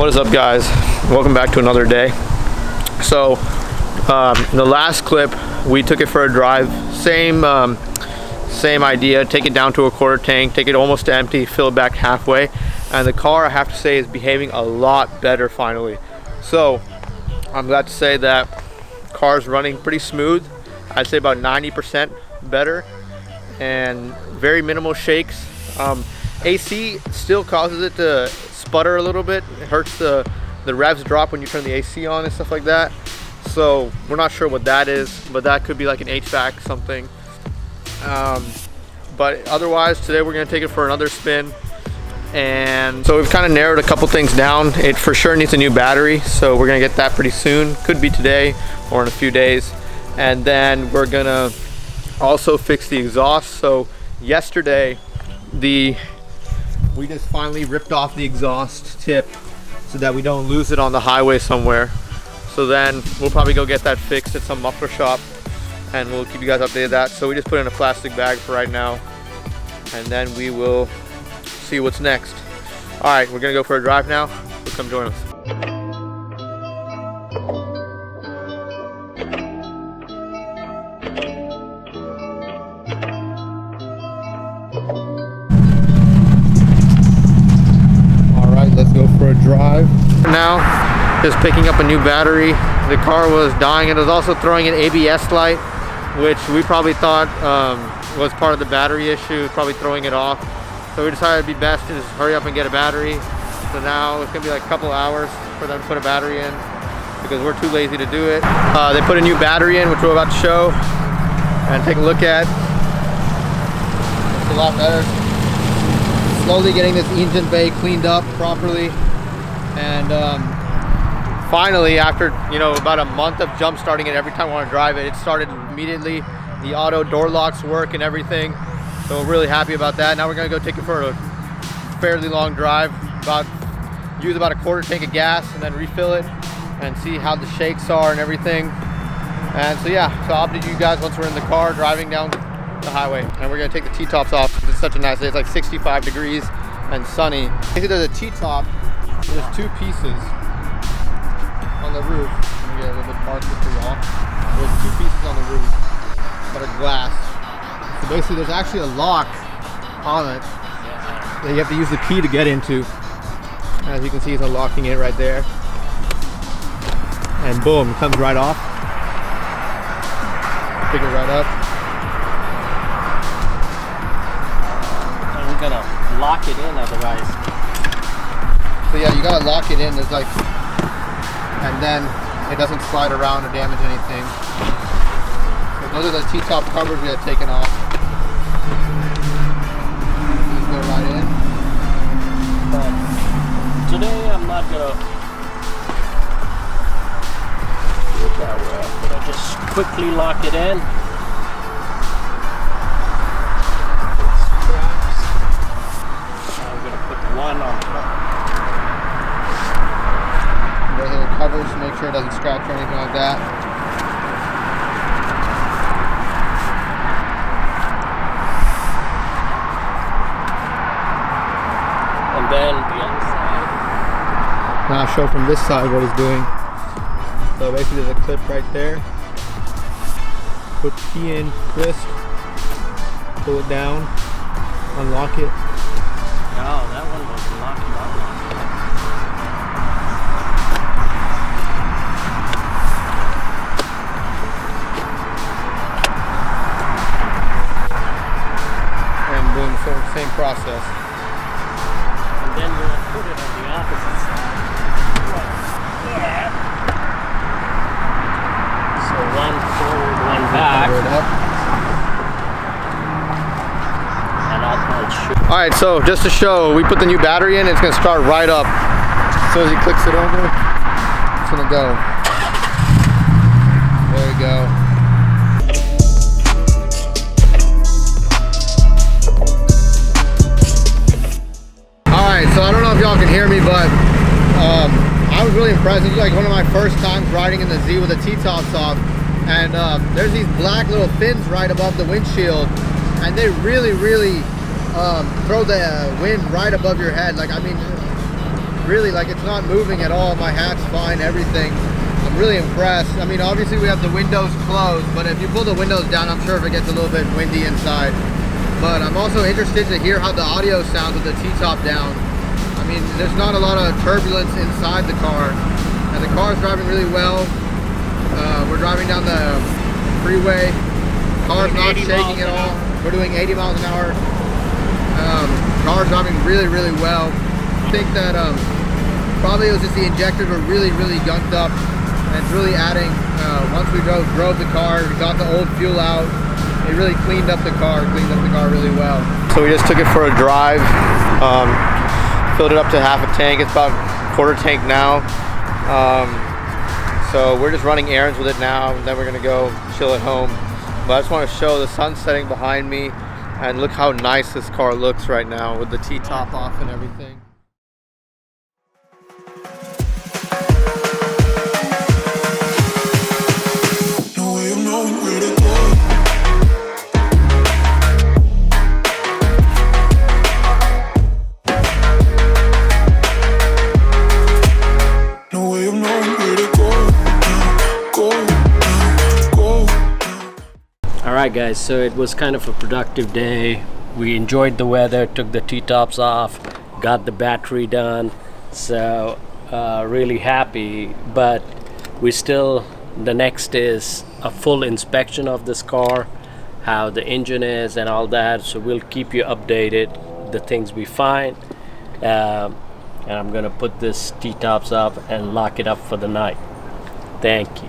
What is up, guys? Welcome back to another day. So in the last clip we took it for a drive. Same idea. Take it down to a quarter tank, take it almost to empty, fill it back halfway, and the car, I have to say, is behaving a lot better finally. So I'm glad to say that car's running pretty smooth. I'd say about 90% better and very minimal shakes. AC still causes it to sputter a little bit. It hurts the revs drop when you turn the AC on and stuff like that. So we're not sure what that is, but that could be like an HVAC something. But otherwise, today we're gonna take it for another spin. And so we've kind of narrowed a couple things down. It for sure needs a new battery, so we're gonna get that pretty soon. Could be today or in a few days. And then we're gonna also fix the exhaust. So yesterday, we just finally ripped off the exhaust tip so that we don't lose it on the highway somewhere. So then we'll probably go get that fixed at some muffler shop, and we'll keep you guys updated that. So we just put it in a plastic bag for right now, and then we will see what's next. All right, we're gonna go for a drive now, so come join us. Let's go for a drive. Now, just picking up a new battery. The car was dying, and it was also throwing an ABS light, which we probably thought was part of the battery issue, probably throwing it off. So we decided it'd be best to just hurry up and get a battery. So now it's gonna be like a couple hours for them to put a battery in because we're too lazy to do it. They put a new battery in, which we're about to show and take a look at. It's a lot better. Slowly getting this engine bay cleaned up properly, and finally, after about a month of jump starting it every time I want to drive it, it started immediately. The auto door locks work and everything, so we're really happy about that. Now we're gonna go take it for a fairly long drive, use about a quarter tank of gas and then refill it and see how the shakes are and everything. And so yeah, so I'll update you guys once we're in the car driving down the highway. And we're gonna take the T-tops off. It's such a nice day. It's like 65 degrees and sunny. Basically, there's a T-top. There's two pieces on the roof. Let me get a little bit darker for y'all. There's two pieces on the roof that are glass. So basically, there's actually a lock on it that you have to use the key to get into. As you can see, it's unlocking it right there. And boom, it comes right off. Pick it right up. Gonna lock it in otherwise. So yeah, you gotta lock it in. There's like, and then it doesn't slide around or damage anything. So those are the T-top covers we had taken off. Just go right in. But today I'm not gonna do it that way. I'm gonna just quickly lock it in. One on top. Those are the covers to make sure it doesn't scratch or anything like that. And then the other side. Now I'll show from this side what it's doing. So basically there's a clip right there. Put the key in, twist, pull it down, unlock it. No, that one was locked up. And boom, same process. And then we'll put it on the opposite side. So one forward, one back. All right, so just to show, we put the new battery in, it's gonna start right up. As soon as he clicks it over, it's gonna go. There we go. All right, so I don't know if y'all can hear me, but I was really impressed. This was like one of my first times riding in the Z with the T-tops off. And there's these black little fins right above the windshield, and they really throw the wind right above your head. Like, I mean, really, like, it's not moving at all. My hat's fine, everything. I'm really impressed. I mean, obviously we have the windows closed, but if you pull the windows down, I'm sure if it gets a little bit windy inside. But I'm also interested to hear how the audio sounds with the T-top down. I mean, there's not a lot of turbulence inside the car, and the car's driving really well. We're driving down the freeway. Car's not shaking at all. We're doing 80 miles an hour. Car's driving really, really well. I think that probably it was just the injectors were really, really gunked up, and it's really adding. Once we drove the car, we got the old fuel out. It really cleaned up the car really well. So we just took it for a drive. Filled it up to half a tank. It's about quarter tank now. So we're just running errands with it now, and then we're gonna go chill at home. But I just want to show the sun setting behind me, and look how nice this car looks right now with the T-top off and everything. No way of knowing where to go. No way of knowing where to go. Alright guys, so it was kind of a productive day. We enjoyed the weather, took the T-tops off, got the battery done, so really happy. But we still, the next is a full inspection of this car, how the engine is and all that. So we'll keep you updated, the things we find, and I'm gonna put this T-tops up and lock it up for the night. Thank you.